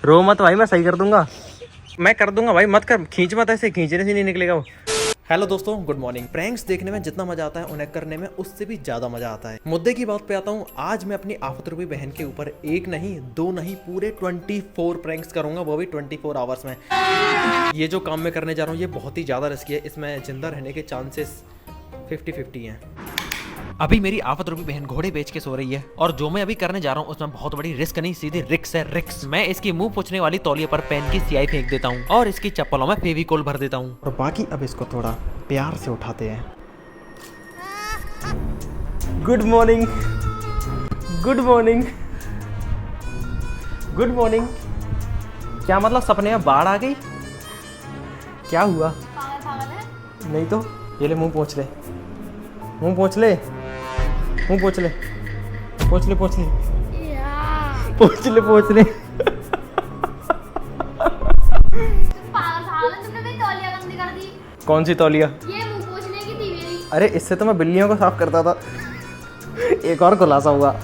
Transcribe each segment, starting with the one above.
रो मत भाई, मैं सही कर दूंगा, मैं कर दूंगा भाई, मत कर, खींच मत, ऐसे खींचने से नहीं निकलेगा वो। हेलो दोस्तों, गुड मॉर्निंग। प्रैंक्स देखने में जितना मजा आता है उन्हें करने में उससे भी ज्यादा मजा आता है। मुद्दे की बात पे आता हूँ। आज मैं अपनी आफत रूपी बहन के ऊपर एक नहीं, दो नहीं, पूरे 24 प्रैंक्स करूंगा, वो भी 24 आवर्स में। ये जो काम मैं करने जा रहा हूँ ये बहुत ही ज्यादा रिस्की है। इसमें जिंदा रहने के चांसेस 50-50 हैं। अभी मेरी आफत रूपी बहन घोड़े बेच के सो रही है और जो मैं अभी करने जा रहा हूँ उसमें बहुत बड़ी रिस्क नहीं, सीधी रिक्स है, रिक्स। मैं इसकी मुंह पोंछने वाली तौलिए पर पेन की स्याही फेंक देता हूँ और इसकी चप्पलों में फेविकोल भर देता हूँ और बाकी अब इसको थोड़ा प्यार से उठाते हैं। Good morning, good morning, good morning. क्या मतलब सपने में बाढ़ आ गई? क्या हुआ? नहीं तो ये ले, मुंह पोंछ ले, मुंह पोंछ ले, मुंह पोंछ ले, पोंछ ले, पोंछ ले, पोंछ ले, पोंछ ले। तुमने मेरी तौलिया गंदी कर दी। कौन सी तौलिया? ये मुंह पोंछने की थी मेरी। अरे इससे तो मैं बिल्लियों को साफ करता था। एक और खुलासा हुआ,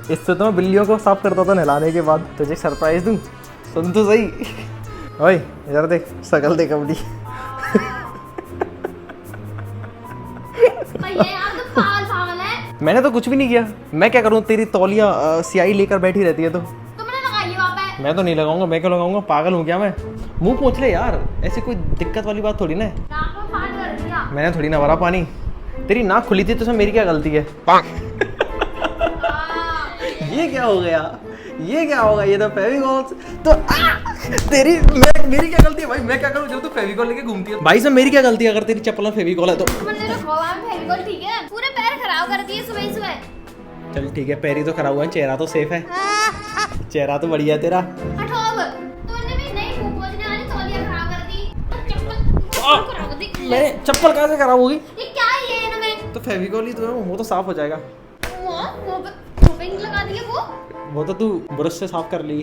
इससे तो मैं बिल्लियों को साफ करता था नहलाने के बाद। तुझे सरप्राइज दूं, सुन तो सही। ओए इधर देख, शकल देख अपनी। मैंने तो कुछ भी नहीं किया, मैं क्या करूं? तेरी तौलिया स्याही लेकर बैठी रहती है तो तुमने लगाई वहाँ पे। मैं तो नहीं लगाऊंगा। मैं क्यों लगाऊंगा? पागल हूँ क्या मैं? मुंह पोंछ ले यार, ऐसी कोई दिक्कत वाली बात थोड़ी ना है। नाक में पानी भर दिया। मैंने थोड़ी ना भरा पानी, तेरी नाक खुली थी तो उसमें मेरी क्या गलती है? ये क्या हो गया? ये क्या होगा? ये तो फेविकॉल तो तेरी मेरी क्या गलती है भाई? मैं क्या करूं जब तू फेविकॉल लेके घूमती है? भाई साहब मेरी क्या गलती है अगर तेरी चप्पल में फेविकॉल है तो? तुमने तो गोवा में फेविकॉल, ठीक है, पूरे पैर खराब कर दिए सुबह ही सुबह। चल ठीक है, पैर ही तो खराब हुआ है, चेहरा तो सेफ है, चेहरा तो बढ़िया है तेरा। हटो अब, तुमने भी नई मुंह पोंछने वाली तौलिया खराब कर दी। चप्पल खराब कर दी। मेरे चप्पल कहाँ से खराब होगी? ये क्या है ये इनमें? तो फेविकॉल ही तो है, वो तो साफ हो जाएगा। मुंह पे लगा दिया वो तो तू ब्रश से साफ कर ली,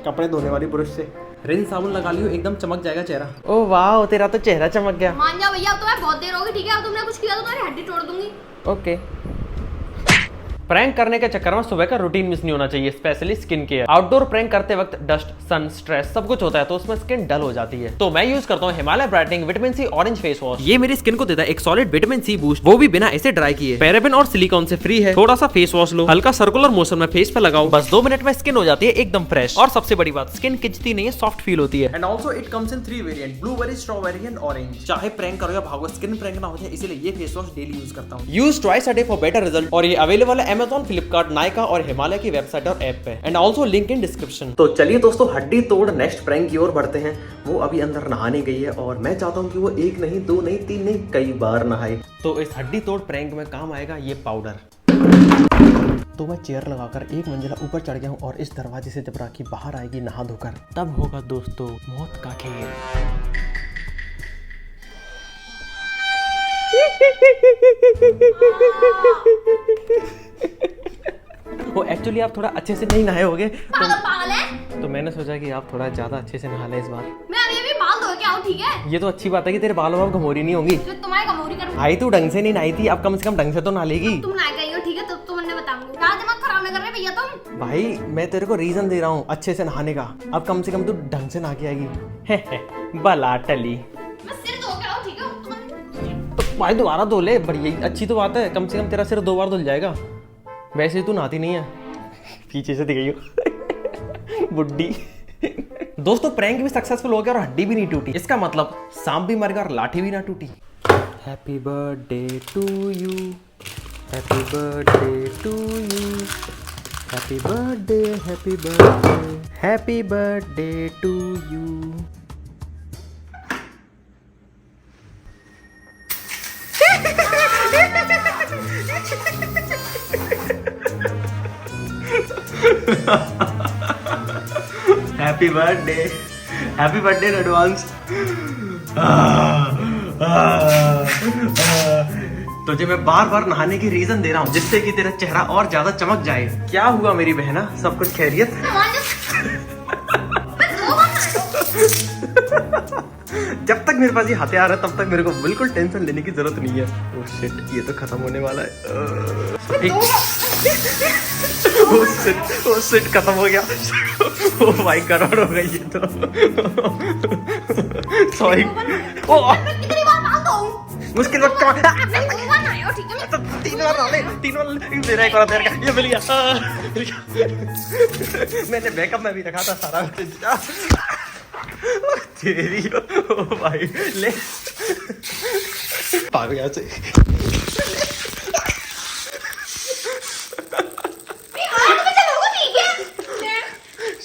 कपड़े धोने वाली ब्रश से। रिन साबुन लगा लियो, एकदम चमक जाएगा चेहरा। ओ वाह, तेरा तो चेहरा चमक गया। मान जाओ भैया, अब तो मैं बहुत देर होगी, ठीक है? अब तुमने कुछ किया तो तुम्हारी हड्डी तोड़ दूंगी। ओके। प्रैंक करने के चक्कर में सुबह का रूटीन मिस नहीं होना चाहिए, specially skin care. Outdoor prank करते वक्त डस्ट, सन, स्ट्रेस सब कुछ होता है तो उसमें स्किन डल हो जाती है। तो मैं यूज करता हूँ Himalaya brightening vitamin C orange face wash. ये मेरी स्किन को देता है एक सॉलिड विटामिन सी बूस्ट, वो भी बिना ऐसे ड्राई किए। पैराबेन और सिलिकॉन से फ्री है। थोड़ा सा फेस वॉश लो, हल्का सर्कुलर मोशन में फेस पे लगाओ, बस 2 मिनट में स्किन हो जाती है एकदम फ्रेश। और सबसे बड़ी बात, स्किन खिंचती नहीं है, सॉफ्ट फील होती है। And also it comes in 3 variant, blueberry, strawberry and orange. चाहे प्रैंक करो या भागो, स्किन प्रैंक ना हो जाए, इसीलिए ये फेस वॉश डेली यूज करता हूँ। Use twice a day for better result. और ये अवेलेबल है Amazon, फ्लिपकार्ट, नायका और हिमालय की वेबसाइट और ऐप पे। And also link in description. तो चलिए दोस्तों, हड्डी तोड़ नेक्स्ट प्रैंक की ओर बढ़ते हैं। वो अभी अंदर नहाने गई है और मैं चाहता हूँ कि वो 1 नहीं, 2 नहीं, 3 नहीं, कई बार नहाए। तो इस हड्डी तोड़ प्रैंक में काम आएगा ये पाउडर। तो मैं चेयर लगाकर 1 मंजिला ऊपर चढ़ गया हूँ और इस दरवाजे से जब राखी बाहर आएगी नहा धोकर, तब होगा दोस्तों मौत का खेल। वो एक्चुअली आप थोड़ा अच्छे से नहीं नहाए होगे पागल है? तो मैंने सोचा कि आप थोड़ा ज्यादा अच्छे से नहा लें इस बार। मैं अभी बाल धो के आऊं, ठीक है? ये तो अच्छी बात है कि तेरे बालों में घमोरी नहीं होंगी। जो तुम्हारी कमोरी करूं। भाई तू ढंग से नहीं नहाई थी, अब कम से कम ढंग से तो नहा लेगी। तुम ना गई हो, ठीक है? तब तो मैंने बताऊंगा। क्या दिमाग खराब नहीं कर रहे भैया तुम? भाई मैं तेरे को रीजन दे रहा हूँ अच्छे से नहाने का, अब कम से कम तू ढंग से नहा के आएगी। बला टली। मैं सिर धो के आऊं, ठीक है? तो भाई दोबारा धो ले, बढ़िया अच्छी तो बात है, कम से कम तेरा सिर 2 बार धुल जाएगा। वैसे तू नहाती नहीं है, पीछे से दिख गई हो बुड्ढी। दोस्तों प्रैंक भी सक्सेसफुल हो गया और हड्डी भी नहीं टूटी, इसका मतलब सांप भी मर गया और लाठी भी ना टूटी। Happy birthday to you, happy birthday to you, happy birthday, happy birthday, happy birthday to you. Happy birthday in advance. तुझे मैं बार बार नहाने की रीजन दे रहा हूँ जिससे कि तेरा चेहरा और ज्यादा चमक जाए। क्या हुआ मेरी बहना, सब कुछ खैरियत? जब तक मेरे पास ये हथियार है तब तक मेरे को बिल्कुल टेंशन लेने की जरूरत नहीं है। ओह शिट, ये तो खत्म होने वाला है। वो सिट खत्म हो गया। ओ भाई करोड़ हो गई ये तो। सॉरी। ओ मैं कितनी बार मांगता हूँ? मुश्किल वक्त का मैं 2 बार आया हूँ, ठीक है? तो 3 बार डाले, 3 बार दे रहा है, एक और दे रहा है। ये मिल गया। मैंने बैकअप में भी रखा था सारा। तेरी ओ भाई ले भाग यहाँ से।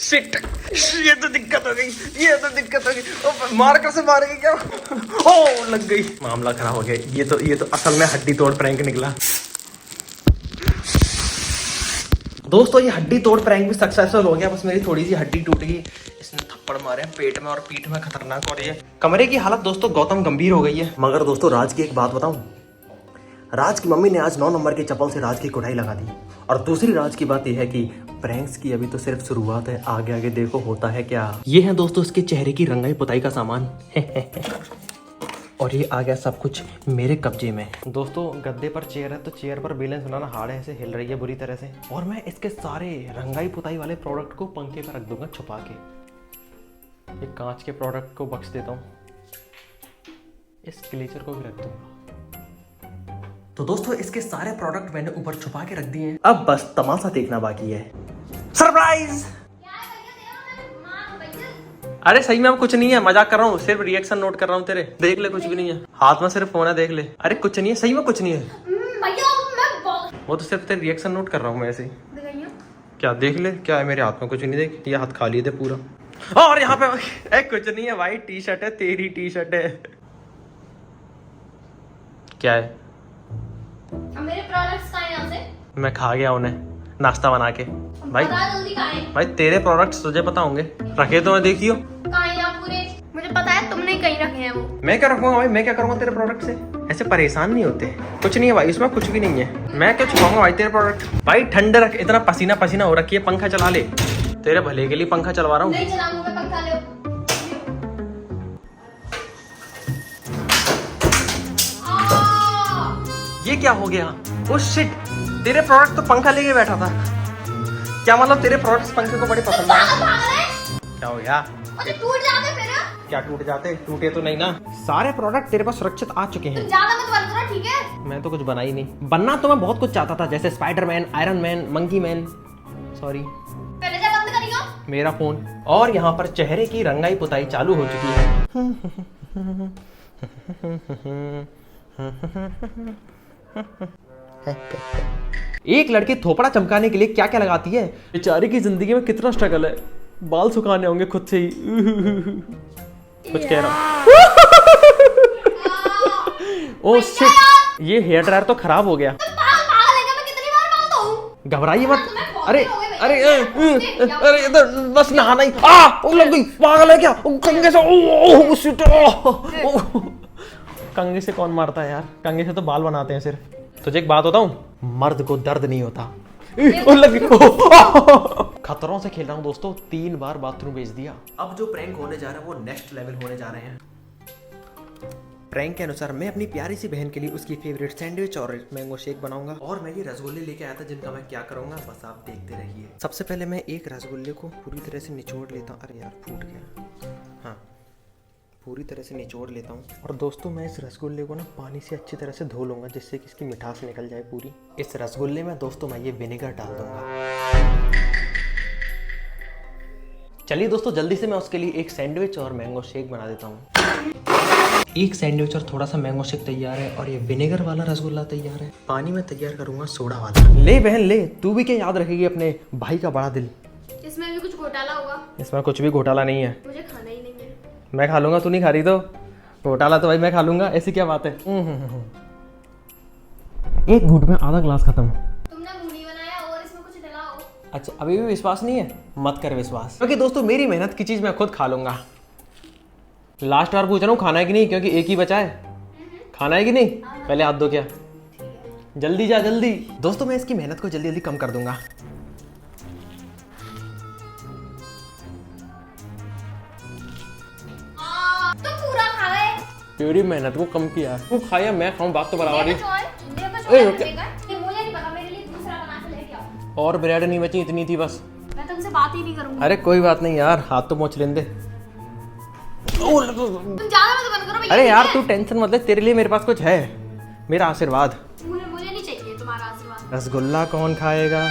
शिट, ये तो दिक्कत हो गई, ये तो दिक्कत हो गई। ओ मार्कर से मार गई क्या? ओ लग गई, मामला खराब हो गया। ये तो असल में हड्डी तोड़ प्रैंक निकला। दोस्तों ये हड्डी तोड़ प्रैंक भी सक्सेसफुल हो गया। बस मेरी थोड़ी सी हड्डी टूट गई। इसने थप्पड़ मारे हैं पेट में और पीठ में खतरनाक। और ये कमरे की हालत दोस्तों गौतम गंभीर हो गई है। मगर दोस्तों राज की एक बात बताऊं, राज की मम्मी ने आज 9 नंबर की चप्पल से राज की कुटाई लगा दी। और दूसरी राज की बात यह है कि प्रैंक्स की अभी तो सिर्फ शुरुआत है, आगे आगे देखो होता है क्या। ये है दोस्तों इसके चेहरे की रंगाई पुताई का सामान। और ये आ गया सब कुछ मेरे कब्जे में। दोस्तों गद्दे पर चेयर है तो चेयर पर बैलेंस बनाना हार्ड है, ऐसे हिल रही है बुरी तरह से। और मैं इसके सारे रंगाई पुताई वाले प्रोडक्ट को पंखे पर रख दूंगा छुपा के। एक कांच के प्रोडक्ट को बख्श देता हूँ, इस क्लेचर को भी रख दूंगा। तो दोस्तों इसके सारे प्रोडक्ट मैंने ऊपर छुपा के रख दिए हैं, अब बस तमाशा देखना बाकी है। सरप्राइज! अरे सही में अब कुछ नहीं है, मजाक कर रहा हूँ, सिर्फ रिएक्शन नोट कर रहा हूँ तेरे। देख ले कुछ भी नहीं है, हाथ में सिर्फ फोन है, देख ले। अरे कुछ नहीं है, सही में कुछ नहीं है। वो तो सिर्फ तेरे रिएक्शन नोट कर रहा हूँ मैं ऐसे ही। क्या देख ले, क्या है मेरे हाथ में? कुछ नहीं, देख ये हाथ खाली थे पूरा। और यहाँ पे कुछ नहीं है भाई, टी शर्ट है, तेरी टी शर्ट है। क्या है? मेरे प्रोडक्ट्स कहाँ हैं यहाँ से? मैं खा गया उन्हें नाश्ता बना के। भाई जल्दी कहाँ हैं? भाई तेरे प्रोडक्ट्स तुझे पता होंगे, रखे तो मैं देखियो। कहाँ हैं आप पूरे? मुझे पता है तुमने कहीं रखे हैं वो। मैं क्या रखूंगा भाई, मैं क्या करूंगा तेरे प्रोडक्ट से? ऐसे परेशान नहीं होते। कुछ नहीं है भाई, इसमें कुछ भी नहीं है। मैं क्या छुपाऊंगा भाई तेरे प्रोडक्ट? भाई ठंडे रख, इतना पसीना पसीना हो रखी है, पंखा चला ले। तेरे भले के लिए पंखा चलवा रहा हूँ। नहीं चलाऊंगा, पंखा ले। ये क्या हो गया? ओह शिट, तेरे प्रोडक्ट तो पंखा लेके बैठा था। क्या मतलब तेरे प्रोडक्ट्स पंखे को बड़े पसंद है? क्या हो गया? टूट जाते फिर। क्या टूट जाते? टूटे तो नहीं ना। सारे प्रोडक्ट तेरे पास सुरक्षित आ चुके हैं। ज्यादा मत बना, ठीक है? मैं तो कुछ बना ही नहीं। बनना तो मैं बहुत कुछ चाहता था, जैसे Spiderman, iron man, monkey man. Sorry, पहले से बंद करियो मेरा फोन। और यहाँ पर चेहरे की रंगाई पुताई चालू हो चुकी है। एक लड़की थोपड़ा चमकाने के लिए क्या क्या लगाती है? बेचारी की जिंदगी में कितना स्ट्रगल है। बाल सुखाने होंगे खुद से ही। कुछ कह रहा हूँ। ओह शिट, ये हेयर ड्रायर तो खराब हो गया। घबराइए मत। अरे अरे अरे इधर बस नहाना ही। ओ लग गई, पागल है क्या? कंघे से, ओह शिट। कंघे से कौन मारता है यार? कंघे से तो बाल बनाते हैं सिर्फ। तुझे एक बात बताऊं, मर्द को दर्द नहीं होता। खतरों से खेल रहा हूं दोस्तों, 3 बार बाथरूम भेज दिया। अब जो प्रैंक होने जा रहा है वो नेक्स्ट लेवल होने जा रहे हैं। प्रैंक के अनुसार मैं अपनी प्यारी सी बहन के लिए उसकी फेवरेट सैंडविच और मैंगो शेक बनाऊंगा। और मैं ये रसगुल्ले लेके आया था जिनका मैं क्या करूंगा बस आप देखते रहिए। सबसे पहले मैं एक रसगुल्ले को पूरी तरह से निचोड़ लेता हूँ। अरे यार फूट गया। हाँ, पूरी तरह से निचोड़ लेता हूँ। और दोस्तों मैं इस रसगुल्ले को ना पानी से अच्छी तरह से धो लूँगा जिससे कि इसकी मिठास निकल जाए पूरी। इस रसगुल्ले में दोस्तों मैं ये विनेगर डाल दूंगा। चलिए दोस्तों जल्दी से मैं उसके लिए एक सैंडविच और मैंगो शेक बना देता हूँ। एक सैंडविच और थोड़ा सा मैंगो शेक तैयार है और ये विनेगर वाला रसगुल्ला तैयार है। पानी में तैयार करूँगा सोडा वाला। ले बहन ले, तू भी क्या याद रखेगी अपने भाई का बड़ा दिल। इसमें भी कुछ घोटाला होगा? इसमें कुछ भी घोटाला नहीं है। मुझे खाना ही नहीं है। मैं खा लूंगा, तू नहीं खा रही तो? घोटाला तो भाई मैं खा लूंगा, ऐसी क्या बात है। एक घूंट में आधा ग्लास खत्म। तुमने मुंह नहीं बनाया और इसमें कुछ डलाओ। अच्छा अभी भी विश्वास नहीं है? मत कर विश्वास, क्योंकि दोस्तों मेरी मेहनत की चीज मैं खुद खा लूंगा। लास्ट बार पूछ रहा हूँ खाना है कि नहीं, क्योंकि एक ही बचा है। खाना है कि नहीं? पहले हाथ दो। क्या? जल्दी जा जल्दी। दोस्तों मैं इसकी मेहनत को जल्दी जल्दी कम कर दूंगा। तुम पूरा खा गए। तेरी मेहनत को कम किया। तू खाया मैं खाऊं, बात तो बराबर ही। मुझे नहीं पता, मेरे लिए दूसरा बना के लेके और ब्रेड नहीं बची, इतनी थी बस। मैं तुमसे बात ही नहीं करूंगी। अरे कोई बात नहीं यार, हाथ तो मोच लेने दे। तुम ज्यादा मत बंद करो भैया। अरे यार तू टेंशन मत ले, तेरे लिए मेरे पास कुछ है, मेरा आशीर्वाद। मुझे नहीं चाहिए तुम्हारा आशीर्वाद। रसगुल्ला कौन खाएगा?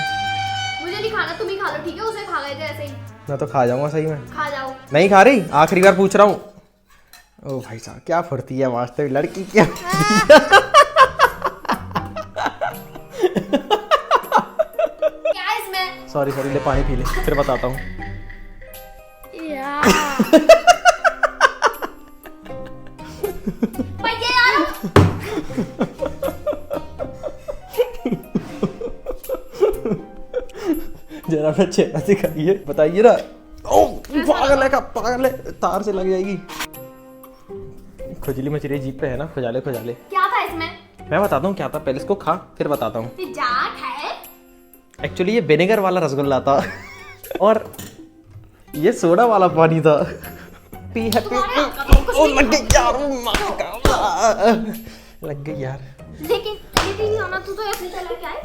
मुझे नहीं खाना, तुम ही खा लो ठीक है। उसे खा गए थे ऐसे ही। मैं तो खा जाऊंगा सही में। खा जाओ। नहीं खा रही, आखिरी बार पूछ रहा हूँ। ओ भाई साहब क्या फुर्ती है वास्तव लड़की क्या। क्या है इसमें? सॉरी ले पानी पी ले फिर बताता हूँ। भैया यार जरा अपना चेहरा दिखाइए, बताइए ना। ओ पागल है, तार से लग जाएगी। खुजली मचरी जीप पे है ना, खुजाले। क्या था इसमें? मैं बताता हूँ क्या था, पहले इसको खा फिर बताता हूँ। जाट है। एक्चुअली ये विनेगर वाला रसगुल्ला था और ये सोडा वाला पानी था। पी है ओ लग गई यार, लग गई यार। लेकिन आना तू तो ऐसे चला क्या है?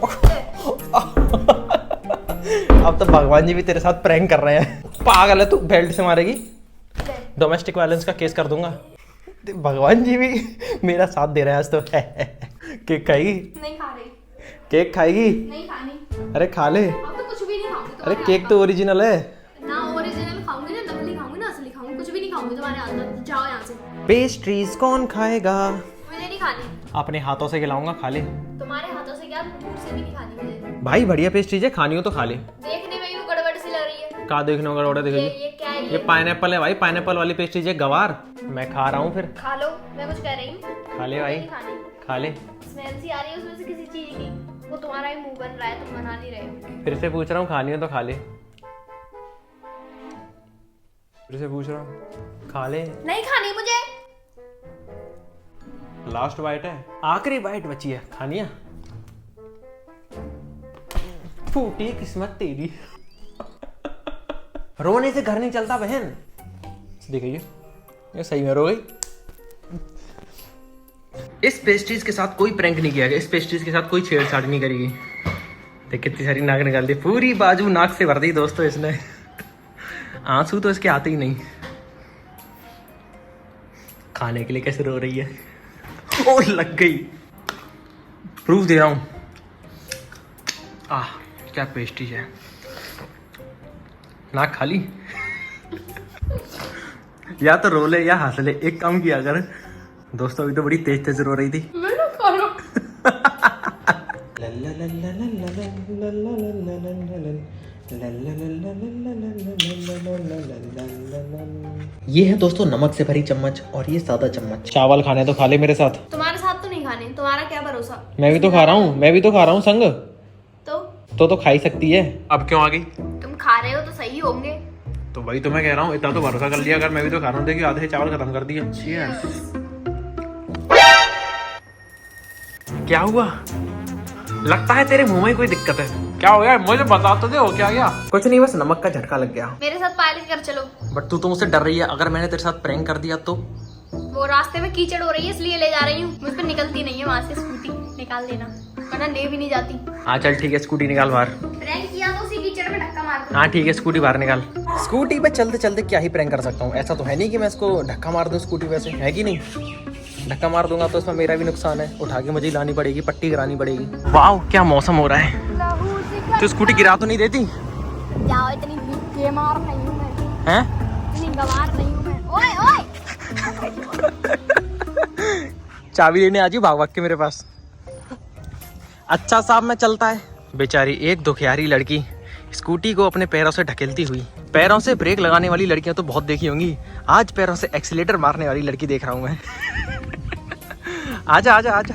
अब तो भगवान जी भी तेरे साथ प्रैंक कर रहे हैं। पागल है तू, बेल्ट से मारेगी। डोमेस्टिक वायलेंस का केस कर दूंगा। भगवान जी भी मेरा साथ दे रहे हैं आज तो। केक खाएगी? नहीं खा रही। केक खाएगी? नहीं खानी। अरे खा ले। अब तो कुछ भी नहीं खाऊंगी। अरे केक तो ओरिजिनल है ना, ओरिजिनल खाऊंगी ना, नकली खाऊंगी ना असली खाऊंगी, कुछ भी नहीं खाऊंगी तुम्हारे हाथ में। जाओ यहाँ से। पेस्ट्रीज कौन खाएगा? मुझे नहीं खानी। अपने हाथों से खिलाऊंगा, खा ले। तुम्हारे हाथों से क्या, मुंह से भी नहीं खानी मुझे। भाई बढ़िया पेस्ट्रीज है, खानी हो तो खा ले। देखने में भी गड़बड़ सी लग रही है। का देखने होगा गड़बड़? देखिए ये क्या है? ये पाइनएप्पल है भाई, पाइनएप्पल वाली पेस्ट्रीज है, गवार। मैं खा रहा हूँ फिर। खा लो, मैं कुछ कह रही हूँ। खा ले भाई, नहीं खानी। खा ले। स्मेल सी आ रही है उसमें से किसी चीज की। वो तुम्हारा ही मुंह बन रहा है, तुम बना नहीं रहे हो। फिर से पूछ रहा हूँ, खानी हो तो खा ले। फिर से पूछ रहा हूँ, खा ले। नहीं खानी मुझे। लास्ट बाइट है, आखिरी बाइट बची है, खानी है। फूटी किस्मत तेरी। रोने से घर नहीं चलता बहन। देखिए ये सही में रो गई। इस पेस्ट्रीज के साथ कोई प्रैंक नहीं किया गया, इस पेस्ट्रीज के साथ कोई छेड़छाड़ नहीं करी गई। देख कितनी सारी नाक निकाल दी, पूरी बाजू नाक से भर दी दोस्तों इसने। आंसू तो इसके आते ही नहीं। खाने के लिए कैसे रो रही है। ओ लग गई, प्रूफ दे रहा हूं। क्या पेस्ट्री है। नाक खाली। या तो रो ले या हंस ले, एक काम किया कर। दोस्तों अभी तो बड़ी तेज तेज रो रही थी। ये है दोस्तों नमक से भरी चम्मच और ये सादा चम्मच। चावल खाने तो खा ले मेरे साथ। तुम्हारे साथ तो नहीं खाने, तुम्हारा क्या भरोसा। मैं भी तो खा रहा हूँ संग। तो खा ही सकती है। अब क्यों आ गई? तुम खा रहे हो तो सही होंगे। तो वही तो मैं कह रहा हूँ, इतना तो भरोसा कर लिया अगर। मैं भी तो खा रहा हूँ, देखिए आधे चावल खत्म कर दिया। क्या हुआ? लगता है तेरे मुंह में कोई दिक्कत है। क्या हो गया मुझे बता तो दे, हो क्या गया? कुछ नहीं, बस नमक का झटका लग गया। मेरे साथ पायलट कर चलो। बट तू तो मुझसे डर रही है, अगर मैंने तेरे साथ प्रैंक कर दिया तो? वो रास्ते में कीचड़ हो रही है इसलिए ले जा रही हूँ। मुझ पर निकलती नहीं है वहाँ से स्कूटी, निकाल देना वरना ले भी नहीं जाती। हाँ चल ठीक है, स्कूटी निकाल बाहर। प्रैंक किया तो उसी कीचड़ में धक्का मार दो। हाँ ठीक है, स्कूटी बाहर निकाल। स्कूटी पे चलते चलते क्या ही प्रैंक कर सकता हूँ। ऐसा तो है नहीं कि मैं इसको धक्का मार दूँ स्कूटी पे से, है कि नहीं? धक्का मार दूंगा तो इसमें मेरा भी नुकसान है, उठा के मुझे लानी पड़ेगी, पट्टी करानी पड़ेगी। वाह क्या मौसम हो रहा है। तो स्कूटी गिरा तो नहीं देती? जाओ, इतनी बेमार नहीं हूँ मैं। हैं? इतनी गवार नहीं हूँ मैं। ओए ओए चाबी लेने आ जी भाग के मेरे पास। अच्छा साहब मैं चलता है। बेचारी एक दुखियारी लड़की स्कूटी को अपने पैरों से ढकेलती हुई। पैरों से ब्रेक लगाने वाली लड़कियां तो बहुत देखी होंगी, आज पैरों से एक्सीलेटर मारने वाली लड़की देख रहा हूं मैं। आजा आजा आजा।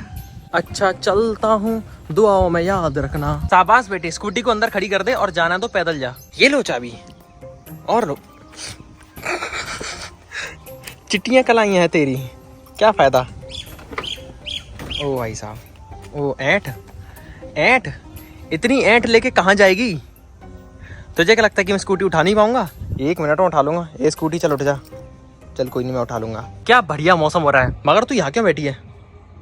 अच्छा चलता हूँ, दुआओं में याद रखना। शाबाश बेटी, स्कूटी को अंदर खड़ी कर दे और जाना तो पैदल जा। ये लो चाबी और लो। चिट्टियां कल आई हैं तेरी, क्या फायदा। ओ भाई साहब, ओ ऐंठ ऐंठ, इतनी ऐंठ लेके कहाँ जाएगी? तुझे क्या लगता है कि मैं स्कूटी उठा नहीं पाऊंगा? 1 मिनट में उठा लूंगा। ये स्कूटी चल उठ जा। चल कोई नहीं, मैं उठा लूंगा। क्या बढ़िया मौसम हो रहा है, मगर तू यहाँ क्यों बैठी है?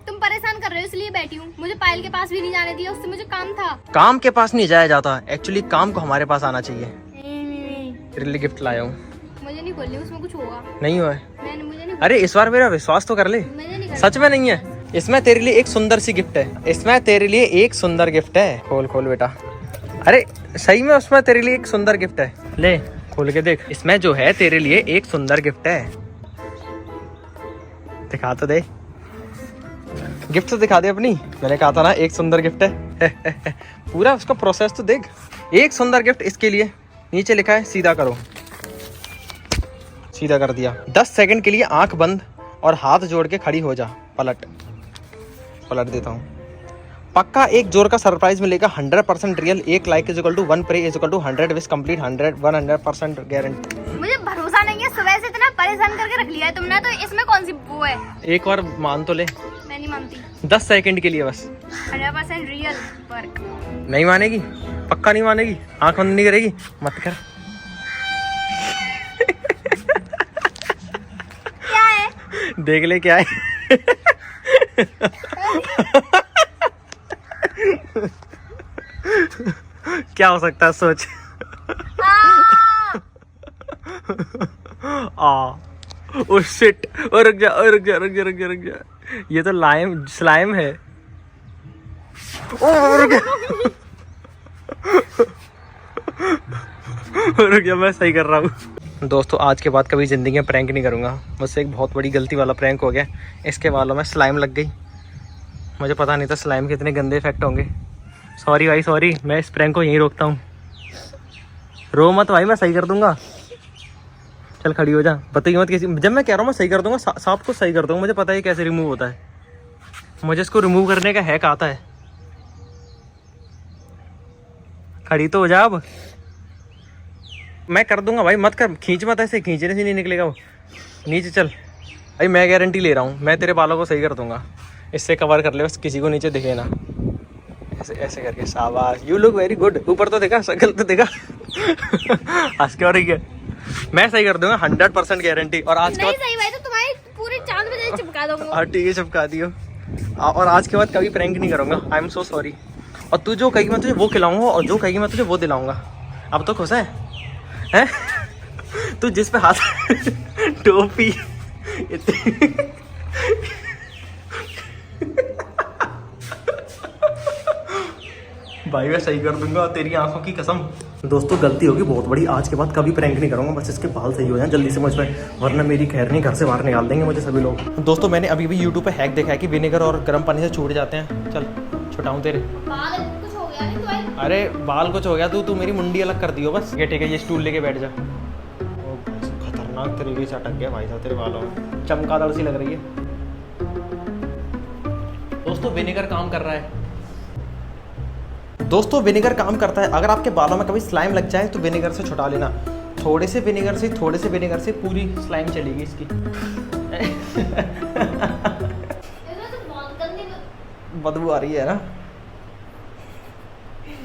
तुम परेशान कर रहे हो इसलिए बैठी हूँ। मुझे साहिल के पास भी नहीं जाने दिया, उससे मुझे काम था। काम के पास नहीं जाया जाता, एक्चुअली काम को हमारे पास आना चाहिए। तेरे लिए गिफ्ट लाया हूँ। मुझे नहीं बोलनी, उसमें कुछ होगा। नहीं हुआ है? मुझे नहीं। अरे इस बार मेरा विश्वास तो कर ले। मुझे नहीं सच में नहीं है। इसमें तेरे लिए एक सुंदर सी गिफ्ट है। इसमें तेरे लिए एक सुंदर गिफ्ट है। खोल खोल बेटा। अरे सही में उसमें तेरे लिए एक सुंदर गिफ्ट है। ले खोल के देख। इसमें जो है तेरे लिए एक सुंदर गिफ्ट है। दिखा तो दे, गिफ्ट तो दिखा दे अपनी। मैंने कहा था ना एक सुंदर गिफ्ट है। पूरा उसका प्रोसेस तो देख। एक सुंदर गिफ्ट इसके लिए। नीचे लिखा है सीधा करो। सीधा कर दिया। 10 सेकंड के लिए आंख बंद और हाथ जोड़ के खड़ी हो जा। पलट देता हूँ। पक्का एक जोर का सरप्राइज मिलेगा। 100% real. 1 like is equal to 1 pray is equal to 100 wish complete 100% guarantee. मुझे भरोसा नहीं है, सुबह से इतना परेशान करके रख लिया है तुमने, तो इसमें कौन सी वो है? एक बार मान तो ले। मैं नहीं मानती। 10 सेकंड के लिए बस। 100% रियल वर्क। नहीं मानेगी? पक्का नहीं मानेगी? आंख बंद नहीं करेगी? मत कर। क्या है? देख ले क्या है। क्या हो सकता है सोच। Oh shit. और रुक जा। ये तो स्लाइम है। ओ रुक जा, मैं सही कर रहा हूँ। दोस्तों आज के बाद कभी जिंदगी में प्रैंक नहीं करूंगा। मुझसे एक बहुत बड़ी गलती वाला प्रैंक हो गया। इसके बालों में स्लाइम लग गई। मुझे पता नहीं था स्लाइम के इतने गंदे इफेक्ट होंगे। सॉरी भाई सॉरी। मैं इस प्रैंक को यहीं रोकता हूँ। रो मत भाई, मैं सही कर दूंगा। चल खड़ी हो जा। बताइए मत किसी। जब मैं कह रहा हूँ मैं सही कर दूंगा, सांप को सही कर दूंगा। मुझे पता है कैसे रिमूव होता है। मुझे इसको रिमूव करने का हैक आता है। खड़ी तो हो जा अब। मैं कर दूंगा भाई, मत कर। खींच मत, ऐसे खींचने से नहीं निकलेगा वो। नीचे चल भाई, मैं गारंटी ले रहा हूँ। मैं तेरे बालों को सही कर दूंगा। इससे कवर कर ले बस, किसी को नीचे दिखे ना। ऐसे ऐसे करके। शाबाश, यू लुक वेरी गुड। ऊपर तो देखा, शक्ल तो देखा। हंस के और है। मैं सही कर दूंगा 100% गारंटी। और आज के बाद सही भाई, तो तुम्हारी पूरे चांद पे चिपका दूंगा। हाँ ठीक है, चिपका दियो। और आज के बाद कभी प्रैंक नहीं करूंगा। I am so sorry. और तू जो कहेगी मैं तुझे वो खिलाऊंगा, और जो कहेगी मैं तुझे वो दिलाऊंगा। अब तो खुश है? तू जिस पे हाथ टोपी भाई मैं सही कर दूंगा तेरी आंखों की कसम। दोस्तों गलती होगी बहुत बड़ी। आज के बाद कभी प्रैंक नहीं करूंगा। बस इसके बाल सही हो जाए जल्दी से मुझ पर, वरना मेरी खैर नहीं, घर से बाहर निकाल देंगे मुझे सभी लोग। दोस्तों मैंने अभी भी यूट्यूब पे हैक देखा है कि विनेगर और गर्म पानी से छूट जाते हैं। चल छुटाऊं तेरे बाल। कुछ हो गया नहीं तो? अरे बाल कुछ हो गया, तू मेरी मुंडी अलग कर दियो बस। ठीक है, ये स्टूल लेके बैठ जा। खतरनाक तरीके से अटक गया भाई साहब तेरे बालों में। चमगादड़ सी लग रही है। दोस्तों विनेगर काम कर रहा है। दोस्तों विनेगर काम करता है। अगर आपके बालों में कभी स्लाइम लग जाए तो विनेगर से छुटा लेना। थोड़े से विनेगर से पूरी स्लाइम चलेगी इसकी। बदबू आ रही है ना।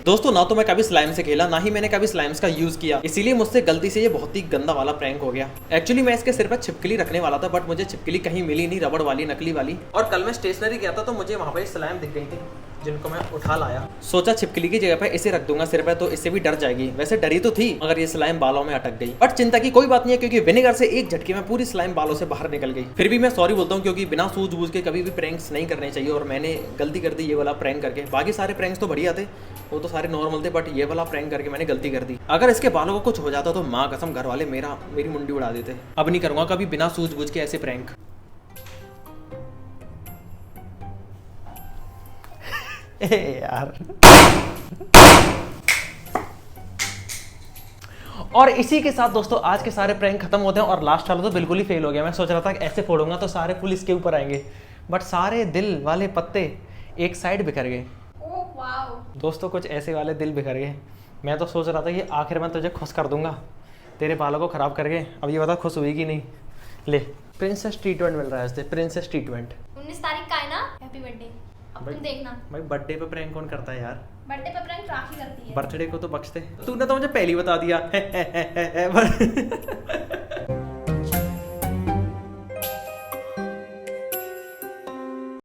दोस्तों ना तो मैं कभी स्लाइम से खेला, ना ही मैंने कभी स्लाइम्स का यूज किया, इसीलिए मुझसे गलती से ये बहुत ही गंदा वाला प्रैंक हो गया। एक्चुअली मैं इसके सिर पर छिपकली रखने वाला था, बट मुझे छिपकली कहीं मिली नहीं, रबड़ वाली, नकली वाली। और कल मैं स्टेशनरी गया था तो मुझे वहां पर स्लाइम दिख गई थी, जिनको मैं उठा लाया। सोचा छिपकली की जगह पे इसे रख दूंगा सिर पे, तो इससे भी डर जाएगी। वैसे डरी तो थी मगर ये स्लाइम बालों में अटक गई। बट चिंता की कोई बात नहीं है, क्योंकि विनेगर से एक झटके में पूरी स्लाइम बालों से बाहर निकल गई। फिर भी मैं सॉरी बोलता हूँ, क्योंकि बिना सूझबूझ के कभी भी प्रैंक्स नहीं करने चाहिए, और मैंने गलती कर दी ये वाला प्रैंक करके। बाकी सारे प्रैंक्स तो बढ़िया थे, वो तो सारे नॉर्मल थे, बट ये वाला प्रैंक करके मैंने गलती कर दी। अगर इसके बालों को कुछ हो जाता तो माँ कसम घर वाले मेरी मुंडी उड़ा देते। अब नहीं करूंगा कभी बिना सूझबूझ के ऐसे प्रैंक। यार और इसी के साथ दोस्तों आज के सारे प्रैंक खत्म होते हैं, और लास्ट वाला तो बिल्कुल ही फेल हो गया। मैं सोच रहा था कि ऐसे फोड़ूंगा तो सारे पुलिस के ऊपर आएंगे, बट सारे दिल वाले पत्ते एक साइड बिखर गए। दोस्तों कुछ ऐसे वाले दिल बिखर गए। मैं तो सोच रहा था कि आखिर में तुझे खुश कर दूंगा तेरे बालों को खराब करके। अब ये बता खुश हुई कि नहीं। ले प्रिंसेस ट्रीटमेंट मिल रहा है इससे, प्रिंसेस ट्रीटमेंट। 19 तारीख का है ना, हैप्पी बर्थडे। अब तुम देखना भाई बर्थडे पे प्रैंक कौन करता है यार। बर्थडे पे प्रैंक राखी करती है। बर्थडे को तो बख्शते। तूने तो मुझे पहले ही बता दिया।